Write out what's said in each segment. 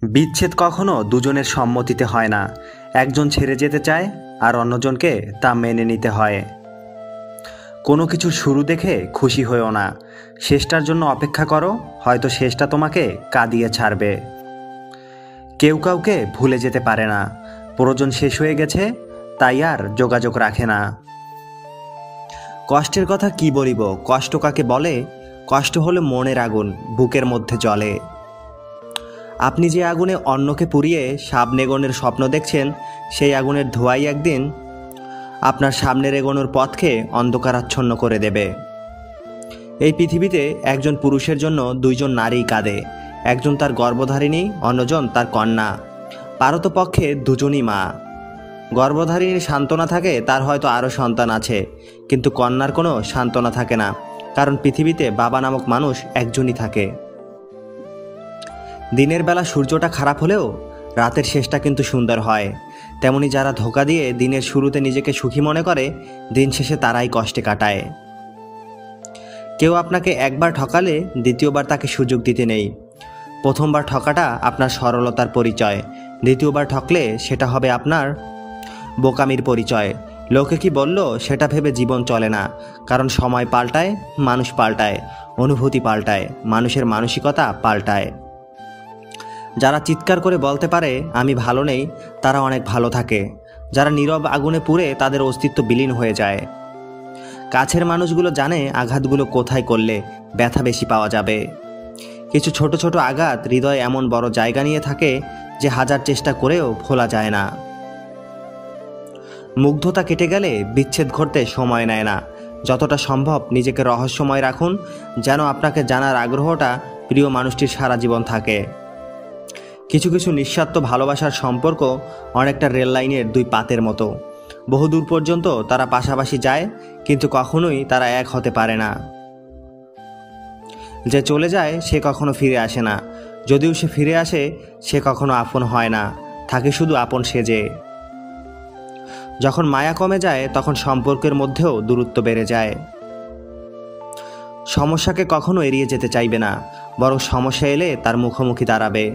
বিচ্ছেদ কখনো দুজনের সম্মতিতে হয় না। একজন ছেড়ে যেতে চায় আর অন্যজনকে তা মেনে নিতে হয়। কোনো কিছুর শুরু দেখে খুশি হয়েও না, শেষটার জন্য অপেক্ষা করো, হয়তো শেষটা তোমাকে কাঁদিয়ে ছাড়বে। কেউ কাউকে ভুলে যেতে পারে না, প্রয়োজন শেষ হয়ে গেছে তাই আর যোগাযোগ রাখে না। কষ্টের কথা কি বলিব, কষ্ট কাকে বলে? কষ্ট হলো মনের আগুন, বুকের মধ্যে জ্বলে। আপনি যে আগুনে অন্যকে পুড়িয়ে সামনে এগোনোর স্বপ্ন দেখছেন, সেই আগুনের ধোঁয়াই একদিন আপনার সামনের এগোনোর পথকে অন্ধকারাচ্ছন্ন করে দেবে। এই পৃথিবীতে একজন পুরুষের জন্য দুইজন নারী কাঁদে, একজন তার গর্ভধারিণী, অন্যজন তার কন্যা, পারতপক্ষে দুজনই মা। গর্ভধারিণীর সান্ত্বনা থাকে তার হয়তো আরও সন্তান আছে, কিন্তু কন্যার কোনো সান্ত্বনা থাকে না, কারণ পৃথিবীতে বাবা নামক মানুষ একজনই থাকে। দিনের বেলা সূর্যটা খারাপ হলেও রাতের শেষটা কিন্তু সুন্দর হয়। তেমনি যারা ধোঁকা দিয়ে দিনের শুরুতে নিজেকে সুখী মনে করে, দিন শেষে তারাই কষ্টে কাটায়। কেউ আপনাকে একবার ঠকালে দ্বিতীয়বার তাকে সুযোগ দিতে নেই। প্রথমবার ঠকাটা আপনার সরলতার পরিচয়, দ্বিতীয়বার ঠকলে সেটা হবে আপনার বোকামির পরিচয়। লোকে কি বলল সেটা ভেবে জীবন চলে না, কারণ সময় পাল্টায়, মানুষ পাল্টায়, অনুভূতি পাল্টায়, মানুষের মানসিকতা পাল্টায়। যারা চিৎকার করে বলতে পারে আমি ভালো নেই, তারা অনেক ভালো থাকে। যারা নীরব আগুনে পুড়ে তাদের অস্তিত্ব বিলীন হয়ে যায়। কাছের মানুষগুলো জানে আঘাতগুলো কোথায় করলে ব্যথা বেশি পাওয়া যাবে। কিছু ছোট ছোট আঘাত হৃদয়ে এমন বড় জায়গা নিয়ে থাকে যে হাজার চেষ্টা করেও ভোলা যায় না। মুগ্ধতা কেটে গেলে বিচ্ছেদ ঘটতে সময় নেয় না। যতটা সম্ভব নিজেকে রহস্যময় রাখুন, যেন আপনাকে জানার আগ্রহটা প্রিয় মানুষটির সারা জীবন থাকে। কিছু কিছু নিঃস্বার্থ ভালোবাসার সম্পর্ক অনেকটা রেল লাইনের দুই পাতের মতো, বহুদূর পর্যন্ত তারা পাশাপাশি যায়, কিন্তু কখনোই তারা এক হতে পারে না। যে চলে যায় সে কখনো ফিরে আসে না, যদিও সে ফিরে আসে সে কখনো আপন হয় না, থাকে শুধু আপন সেজে। যখন মায়া কমে যায় তখন সম্পর্কের মধ্যেও দূরত্ব বেড়ে যায়। সমস্যাকে কখনো এড়িয়ে যেতে চাইবে না, বরং সমস্যা এলে তার মুখোমুখি দাঁড়াবে।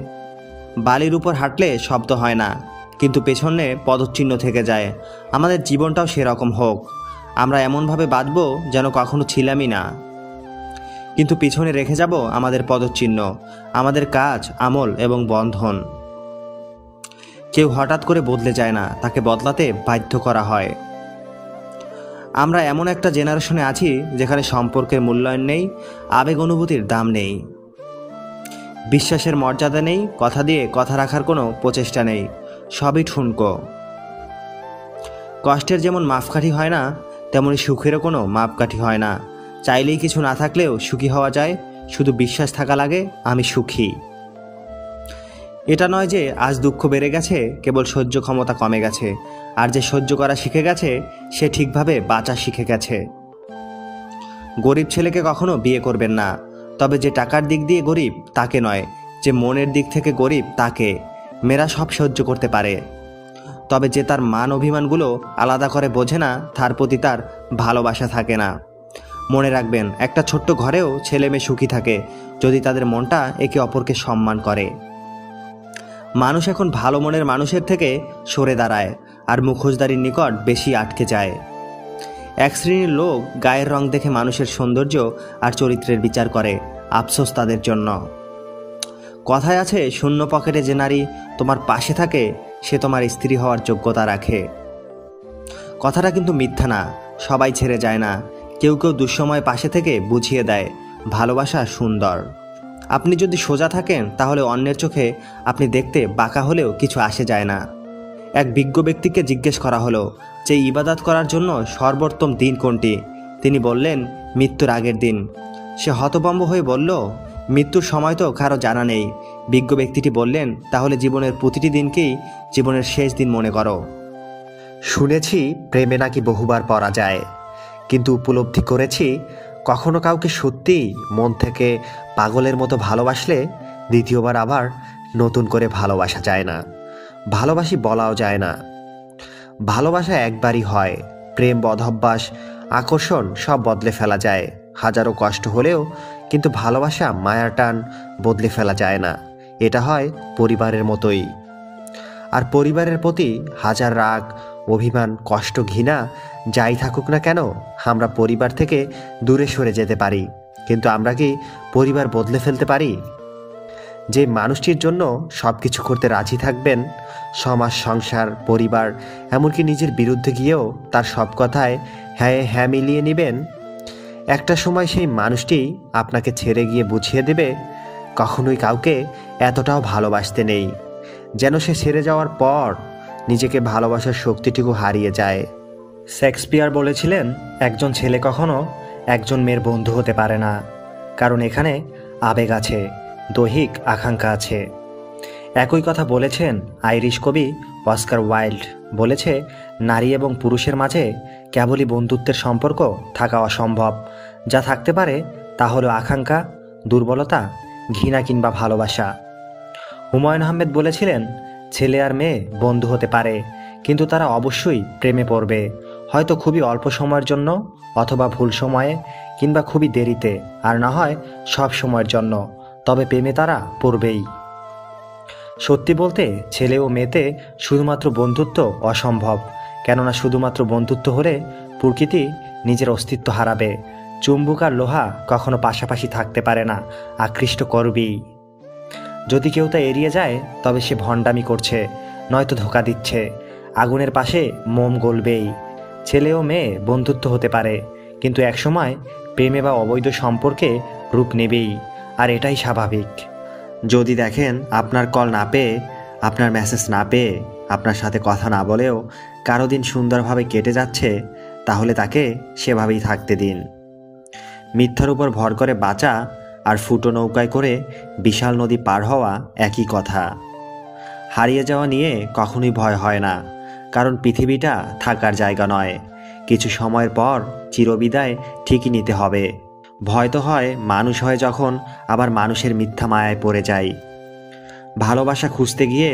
বালির উপর হাঁটলে শব্দ হয় না, কিন্তু পেছনে পদচিহ্ন থেকে যায়। আমাদের জীবনটাও সেরকম হোক, আমরা এমনভাবে বাঁচব যেন কখনো ছিলামই না, কিন্তু পিছনে রেখে যাব আমাদের পদচিহ্ন, আমাদের কাজ, আমল এবং বন্ধন। কেউ হঠাৎ করে বদলে যায় না, তাকে বদলাতে বাধ্য করা হয়। আমরা এমন একটা জেনারেশনে আছি যেখানে সম্পর্কের মূল্যায়ন নেই, আবেগ অনুভূতির দাম নেই, বিশ্বাসের মর্যাদা নেই, কথা দিয়ে কথা রাখার কোনো প্রচেষ্টা নেই, সবই ঠুনকো। কষ্টের যেমন মাপকাঠি হয় না, তেমনি সুখেরও কোনো মাপকাঠি হয় না। চাইলেই কিছু না থাকলেও সুখী হওয়া যায়, শুধু বিশ্বাস থাকা লাগে আমি সুখী। এটা নয় যে আজ দুঃখ বেড়ে গেছে, কেবল সহ্য ক্ষমতা কমে গেছে, আর যে সহ্য করা শিখে গেছে সে ঠিকভাবে বাঁচা শিখে গেছে। গরিব ছেলেকে কখনো বিয়ে করবেন না, তবে যে টাকার দিক দিয়ে গরিব তাকে নয়, যে মনের দিক থেকে গরিব তাকে। মেয়েরা সব সহ্য করতে পারে, তবে যে তার মান অভিমানগুলো আলাদা করে বোঝে না, তার প্রতি তার ভালোবাসা থাকে না। মনে রাখবেন, একটা ছোট্ট ঘরেও ছেলে মেয়ে সুখী থাকে যদি তাদের মনটা একে অপরকে সম্মান করে। মানুষ এখন ভালো মনের মানুষের থেকে সরে দাঁড়ায়, আর মুখোশধারীর নিকট বেশি আটকে যায়। এক শ্রেণীর লোক গায়ের রং দেখে মানুষের সৌন্দর্য আর চরিত্রের বিচার করে, আফসোস তাদের জন্য। কথায় আছে, শূন্য পকেটে যে নারী তোমার পাশে থাকে সে তোমার স্ত্রী হওয়ার যোগ্যতা রাখে। কথাটা কিন্তু মিথ্যা না, সবাই ছেড়ে যায় না, কেউ কেউ দুঃসময় পাশে থেকে বুঝিয়ে দেয় ভালোবাসা সুন্দর। আপনি যদি সোজা থাকেন তাহলে অন্যের চোখে আপনি দেখতে বাঁকা হলেও কিছু আসে যায় না। এক বিজ্ঞ ব্যক্তিকে জিজ্ঞেস করা হলো যে ইবাদত করার জন্য সর্বোত্তম দিন কোনটি? তিনি বললেন মৃত্যুর আগের দিন। সে হতভম্ব হয়ে বলল, মৃত্যুর সময় তো কারো জানা নেই। বিজ্ঞ ব্যক্তিটি বললেন, তাহলে জীবনের প্রতিটি দিনকেই জীবনের শেষ দিন মনে করো। শুনেছি প্রেমে নাকি বহুবার পড়া যায়, কিন্তু উপলব্ধি করেছি কখনো কাউকে সত্যিই মন থেকে পাগলের মতো ভালোবাসলে দ্বিতীয়বার আবার নতুন করে ভালোবাসা যায় না, ভালোবাসি বলাও যায় না। ভালোবাসা একবারই হয়, প্রেম, বদভ্যাস, আকর্ষণ সব বদলে ফেলা যায়, হাজারো কষ্ট হলেও, কিন্তু ভালোবাসা, মায়ার টান বদলে ফেলা যায় না। এটা হয় পরিবারের মতোই। আর পরিবারের প্রতি হাজার রাগ, অভিমান, কষ্ট, ঘৃণা যাই থাকুক না কেন, আমরা পরিবার থেকে দূরে সরে যেতে পারি, কিন্তু আমরা কি পরিবার বদলে ফেলতে পারি? যে মানুষটির জন্য সব কিছু করতে রাজি থাকবেন, সমাজ, সংসার, পরিবার, এমনকি নিজের বিরুদ্ধে গিয়েও তার সব কথায় হ্যাঁ হ্যাঁ মিলিয়ে নেবেন, একটা সময় সেই মানুষটি আপনাকে ছেড়ে গিয়ে বুঝিয়ে দেবে কখনোই কাউকে এতটাও ভালোবাসতে নেই, যেন সে ছেড়ে যাওয়ার পর নিজেকে ভালোবাসার শক্তিটুকু হারিয়ে যায়। শেক্সপিয়ার বলেছিলেন, একজন ছেলে কখনো একজন মেয়ের বন্ধু হতে পারে না, কারণ এখানে আবেগ আছে, দৈহিক আকাঙ্ক্ষা আছে। একই কথা বলেছেন আইরিশ কবি অস্কার ওয়াইল্ড। বলেছে, নারী এবং পুরুষের মাঝে কেবলই বন্ধুত্বের সম্পর্ক থাকা অসম্ভব। যা থাকতে পারে তা হলো আকাঙ্ক্ষা, দুর্বলতা, ঘৃণা কিংবা ভালোবাসা। হুমায়ুন আহমেদ বলেছিলেন, ছেলে আর মেয়ে বন্ধু হতে পারে, কিন্তু তারা অবশ্যই প্রেমে পড়বে, হয়তো খুবই অল্প সময়ের জন্য, অথবা ভুল সময়ে, কিংবা খুবই দেরিতে, আর না হয় সব সময়ের জন্য, তবে প্রেমে তারা পড়বেই। সত্যি বলতে ছেলে ও মেয়েতে শুধুমাত্র বন্ধুত্ব অসম্ভব, কেননা শুধুমাত্র বন্ধুত্ব হলে প্রকৃতি নিজের অস্তিত্ব হারাবে। চুম্বক আর লোহা কখনো পাশাপাশি থাকতে পারে না, আকৃষ্ট করবেই। যদি কেউ তা এড়িয়ে যায়, তবে সে ভণ্ডামি করছে, নয়তো ধোঁকা দিচ্ছে। আগুনের পাশে মোম গলবেই। ছেলে ও মেয়ে বন্ধুত্ব হতে পারে, কিন্তু একসময় প্রেমে বা অবৈধ সম্পর্কে রূপ নেবেই, আর এটাই স্বাভাবিক। যদি দেখেন আপনার কল না পেয়ে, আপনার মেসেজ না পেয়ে, আপনার সাথে কথা না বলেও কারো দিন সুন্দরভাবে কেটে যাচ্ছে, তাহলে তাকে সেভাবেই থাকতে দিন। মিথ্যার উপর ভর করে বাঁচা আর ফুটো নৌকায় করে বিশাল নদী পার হওয়া একই কথা। হারিয়ে যাওয়া নিয়ে কখনোই ভয় হয় না, কারণ পৃথিবীটা থাকার জায়গা নয়। কিছু সময়ের পর চিরবিদায় ঠিকই নিতে হবে। ভয় তো হয় মানুষ হয় যখন আবার মানুষের মিথ্যা মায়ায় পড়ে যায়। ভালোবাসা খুঁজতে গিয়ে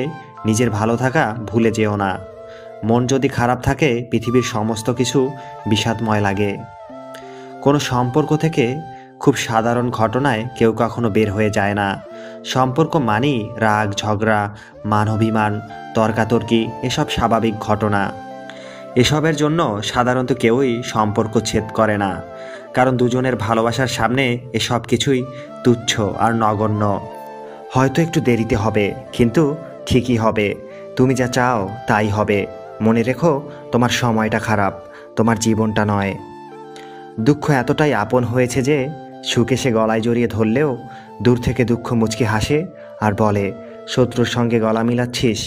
নিজের ভালো থাকা ভুলে যেও না। মন যদি খারাপ থাকে, পৃথিবীর সমস্ত কিছু বিষাদময় লাগে। কোনো সম্পর্ক থেকে খুব সাধারণ ঘটনায় কেউ কখনো বের হয়ে যায় না। সম্পর্ক মানেই রাগ, ঝগড়া, মান অভিমান, তর্কাতর্কি, এসব স্বাভাবিক ঘটনা। এসবের জন্য সাধারণত কেউই সম্পর্ক ছেদ করে না, কারণ দুজনের ভালোবাসার সামনে এসব কিছুই তুচ্ছ আর নগণ্য। হয়তো একটু দেরিতে হবে, কিন্তু ঠিকই হবে। তুমি যা চাও তাই হবে। মনে রেখো, তোমার সময়টা খারাপ, তোমার জীবনটা নয়। দুঃখ এতটাই আপন হয়েছে যে সুখে সে গলায় জড়িয়ে ধরলেও দূর থেকে দুঃখ মুচকি হাসে আর বলে, শত্রুর সঙ্গে গলা মিলাচ্ছিস।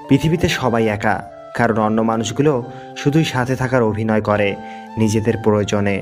পৃথিবীতে সবাই একা, কারণ অন্য মানুষগুলো শুধুই সাথে থাকার অভিনয় করে নিজেদের প্রয়োজনে।